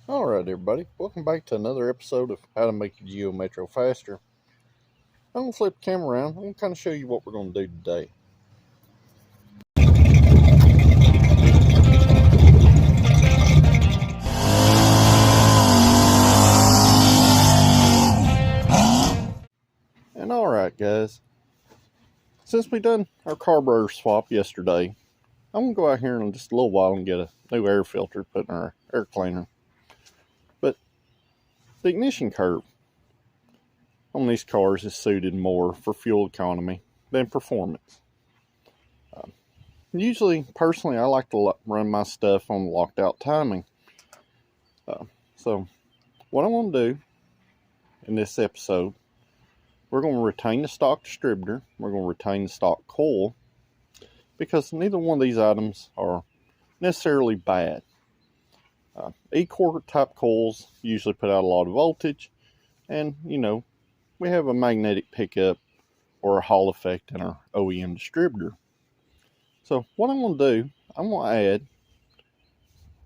Alright everybody, welcome back to another episode of How to Make Your Geo Metro Faster. I'm going to flip the camera around. I'm going to kind of show you what we're going to do today. And alright guys, since we done our carburetor swap yesterday, I'm going to go out here in just a little while and get a new air filter put in our air cleaner. But the ignition curve on these cars is suited more for fuel economy than performance. Usually, personally, I like to run my stuff on locked out timing. So, what I'm going to do in this episode, we're going to retain the stock distributor, we're going to retain the stock coil, because neither one of these items are necessarily bad. E-core type coils usually put out a lot of voltage, and we have a magnetic pickup or a Hall effect in our OEM distributor. So what I'm going to do, I'm going to add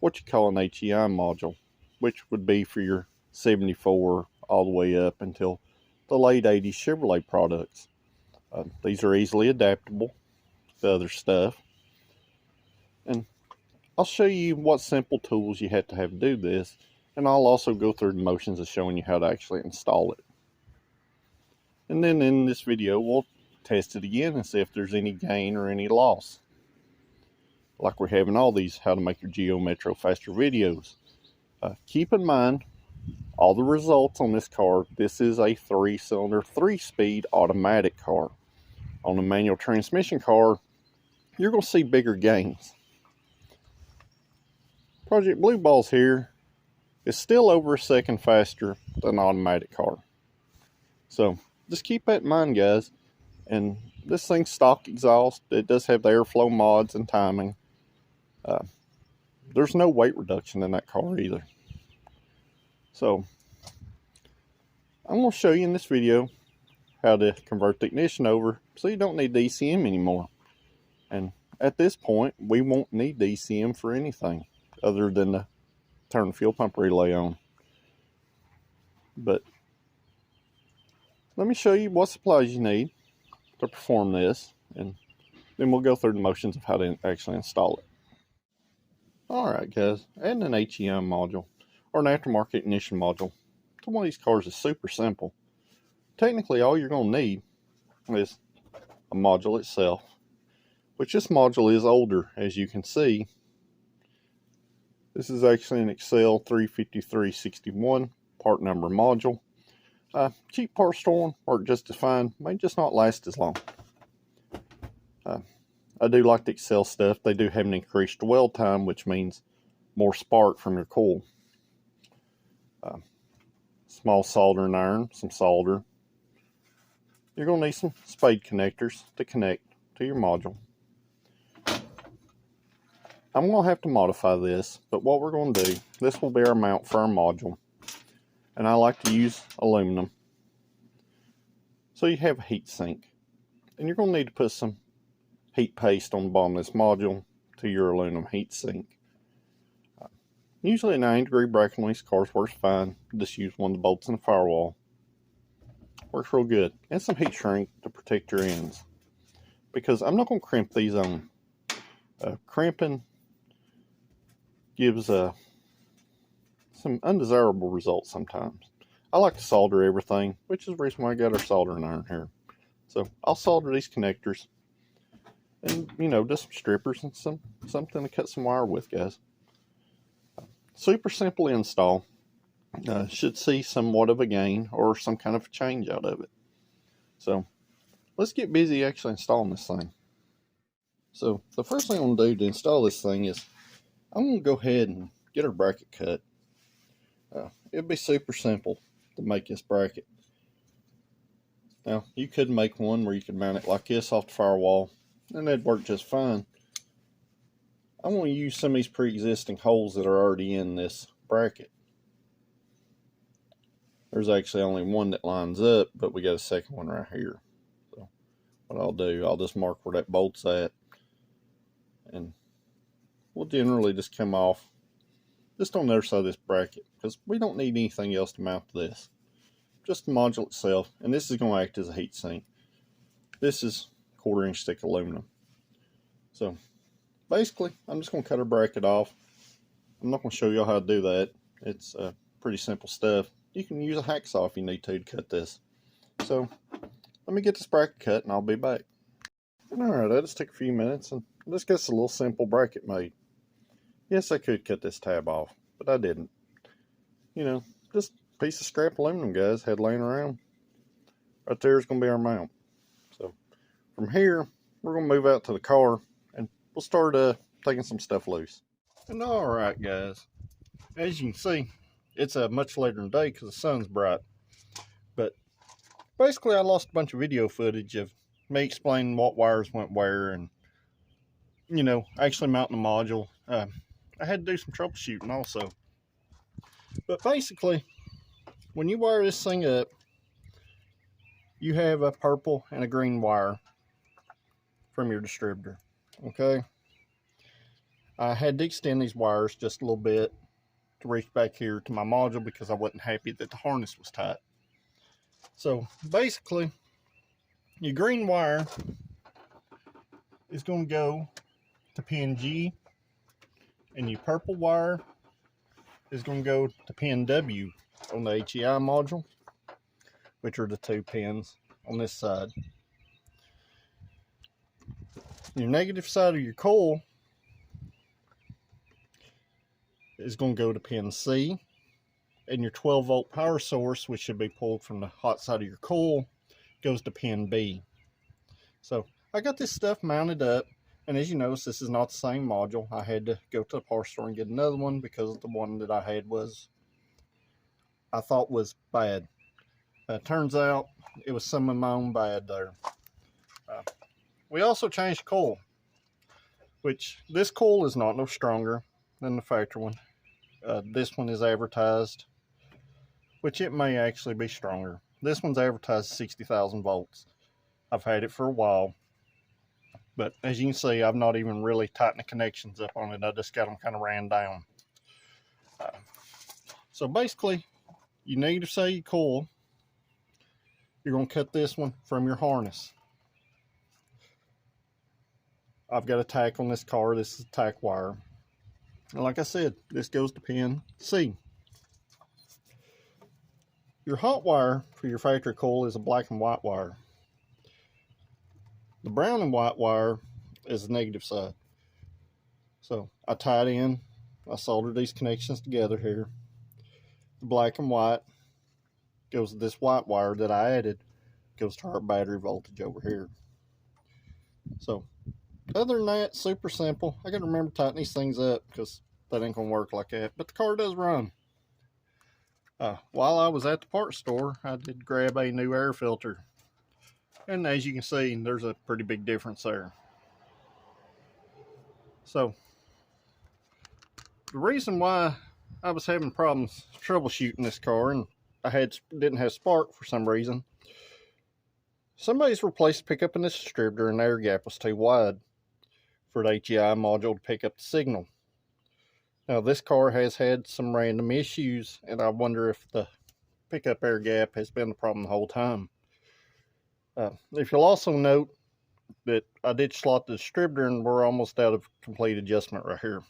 what you call an HEI module, which would be for your 74 all the way up until the late 80s Chevrolet products. These are easily adaptable to other stuff. And I'll show you what simple tools you have to do this. And I'll also go through the motions of showing you how to actually install it. And then in this video, we'll test it again and see if there's any gain or any loss, like we have in all these How to Make Your Geo Metro Faster videos. Keep in mind, all the results on this car, this is a 3-cylinder, 3-speed automatic car. On a manual transmission car, you're going to see bigger gains. Project Blue Balls here is still over a second faster than an automatic car. So just keep that in mind, guys. And this thing's stock exhaust. It does have the airflow mods and timing. There's no weight reduction in that car either. So I'm going to show you in this video how to convert the ignition over so you don't need the ECM anymore. And at this point, we won't need the ECM for anything other than to turn the fuel pump relay on. But let me show you what supplies you need to perform this, and then we'll go through the motions of how to actually install it. Alright guys, adding an HEI module or an aftermarket ignition module to one of these cars is super simple. Technically all you're going to need is a module itself, which this module is older, as you can see. This is actually an Excel 35361 part number module. Cheap parts store work just as fine, may just not last as long. I do like the Excel stuff. They do have an increased dwell time, which means more spark from your coil. Small soldering iron, some solder. You're going to need some spade connectors to connect to your module. I'm going to have to modify this, but what we're going to do, this will be our mount for our module. And I like to use aluminum. So you have a heat sink. And you're going to need to put some heat paste on the bottom of this module to your aluminum heat sink. Usually a 9-degree bracket on these cars works fine. Just use one of the bolts in the firewall. Works real good. And some heat shrink to protect your ends, because I'm not going to crimp these on. Crimping gives some undesirable results sometimes. I like to solder everything, which is the reason why I got our soldering iron here. So I'll solder these connectors and, just some strippers and something to cut some wire with, guys. Super simple install. Should see somewhat of a gain or some kind of a change out of it. So let's get busy actually installing this thing. So the first thing I'm going to do to install this thing is I'm going to go ahead and get our bracket cut. It'd be super simple to make this bracket. Now you could make one where you could mount it like this off the firewall, and that'd work just fine. I'm going to use some of these pre-existing holes that are already in this bracket. There's actually only one that lines up, but we got a second one right here. So what I'll do, I'll just mark where that bolt's at, and we'll generally just come off just on the other side of this bracket, because we don't need anything else to mount to this. Just the module itself, and this is going to act as a heat sink. This is 1/4 inch thick aluminum. So basically, I'm just going to cut our bracket off. I'm not going to show y'all how to do that. It's pretty simple stuff. You can use a hacksaw if you need to cut this. So let me get this bracket cut and I'll be back. Alright, that just took a few minutes and this gets a little simple bracket made. Yes, I could cut this tab off, but I didn't. You know, just a piece of scrap aluminum, guys, had laying around. Right there is going to be our mount. So from here, we're going to move out to the car and we'll start taking some stuff loose. And alright, guys, as you can see, it's a much later in the day because the sun's bright. But basically, I lost a bunch of video footage of me explaining what wires went where and, you know, actually mounting the module. I had to do some troubleshooting also. But basically, when you wire this thing up, you have a purple and a green wire from your distributor, okay? I had to extend these wires just a little bit to reach back here to my module because I wasn't happy that the harness was tight. So basically, your green wire is going to go to pin G, and your purple wire is going to go to pin W on the HEI module, which are the 2 pins on this side. Your negative side of your coil is going to go to pin C, and your 12-volt power source, which should be pulled from the hot side of your coil, goes to pin B. So I got this stuff mounted up, and as you notice, this is not the same module. I had to go to the parts store and get another one because the one that I had I thought was bad. Turns out it was some of my own bad there. We also changed coil, which this coil is not no stronger than the factory one. This one is advertised, which it may actually be stronger. This one's advertised 60,000 volts. I've had it for a while, but as you can see, I've not even really tightened the connections up on it. I just got them kind of ran down. So basically, you need to say your coil. You're going to cut this one from your harness. I've got a tack on this car. This is a tack wire. And like I said, this goes to pin C. Your hot wire for your factory coil is a black and white wire. The brown and white wire is the negative side. So I tied in, I soldered these connections together here. The black and white goes to this white wire that I added, goes to our battery voltage over here. So other than that, super simple. I got to remember to tighten these things up because that ain't gonna work like that. But the car does run. While I was at the parts store, I did grab a new air filter, and as you can see, there's a pretty big difference there. So the reason why I was having problems troubleshooting this car, and I didn't have spark for some reason, somebody's replaced the pickup in this distributor and the air gap was too wide for the HEI module to pick up the signal. Now this car has had some random issues, and I wonder if the pickup air gap has been the problem the whole time. If you'll also note that I did slot the distributor and we're almost out of complete adjustment right here.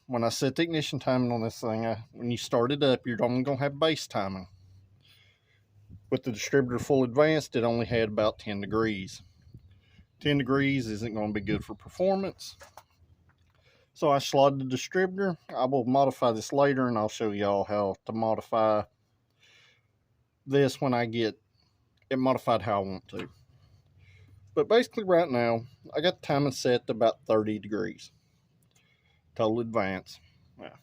When I set the ignition timing on this thing, when you start it up, you're only going to have base timing. With the distributor full advanced, it only had about 10 degrees. 10 degrees isn't going to be good for performance. So I slotted the distributor. I will modify this later, and I'll show y'all how to modify this when I get it modified how I want to. But basically right now, I got the timing set to about 30 degrees. Total advance. Yeah.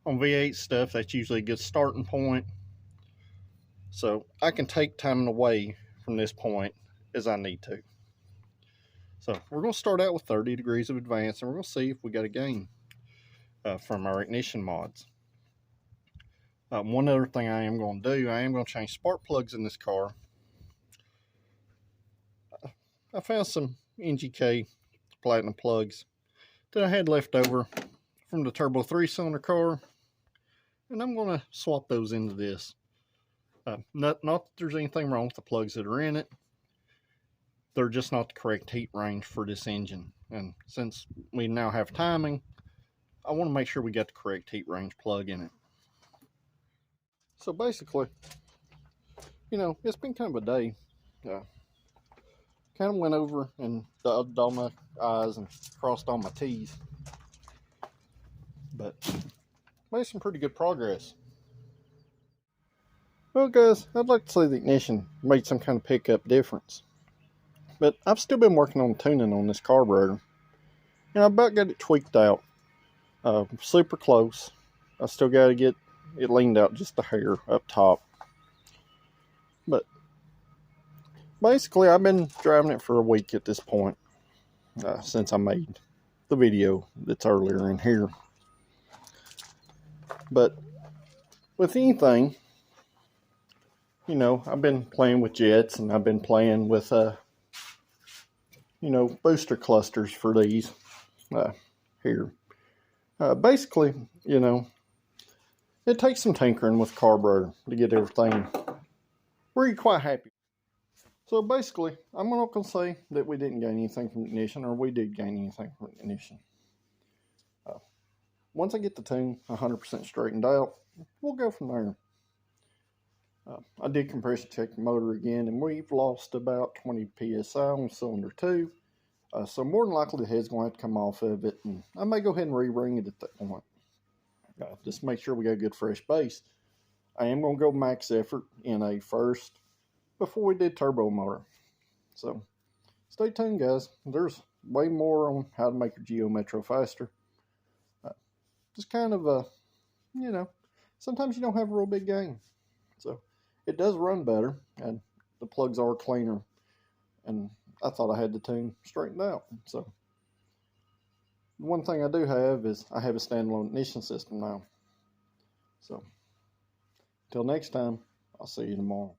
On V8 stuff, that's usually a good starting point. So I can take timing away from this point as I need to. So we're going to start out with 30 degrees of advance, and we're going to see if we got a gain from our ignition mods. One other thing I am going to do, I am going to change spark plugs in this car. I found some NGK platinum plugs that I had left over from the turbo 3-cylinder car, and I'm going to swap those into this. Not that there's anything wrong with the plugs that are in it. They're just not the correct heat range for this engine. And since we now have timing, I want to make sure we get the correct heat range plug in it. So basically, it's been kind of a day. Kind of went over and dotted all my I's and crossed all my T's. But made some pretty good progress. Well guys, I'd like to say the ignition made some kind of pickup difference. But I've still been working on tuning on this carburetor. And I about got it tweaked out. Super close. I still got to get it leaned out just a hair up top. But basically I've been driving it for a week at this point. Since I made the video that's earlier in here. But with anything, I've been playing with jets, and I've been playing with booster clusters for these here. Basically, it takes some tinkering with carburetor to get everything really quite happy. So basically, I'm not going to say that we didn't gain anything from the ignition, or we did gain anything from the ignition. Once I get the tune 100% straightened out, we'll go from there. I did compression check the motor again, and we've lost about 20 psi on cylinder 2. So more than likely the head's going to have to come off of it, and I may go ahead and re-ring it at that point. Just make sure we got a good fresh base. I am going to go max effort in a first before we did turbo motor. So stay tuned guys. There's way more on how to make your Geo Metro faster. Just kind of sometimes you don't have a real big gain. So it does run better, and the plugs are cleaner, and I thought I had the tune straightened out. So one thing I do have is I have a standalone ignition system now. So until next time, I'll see you tomorrow.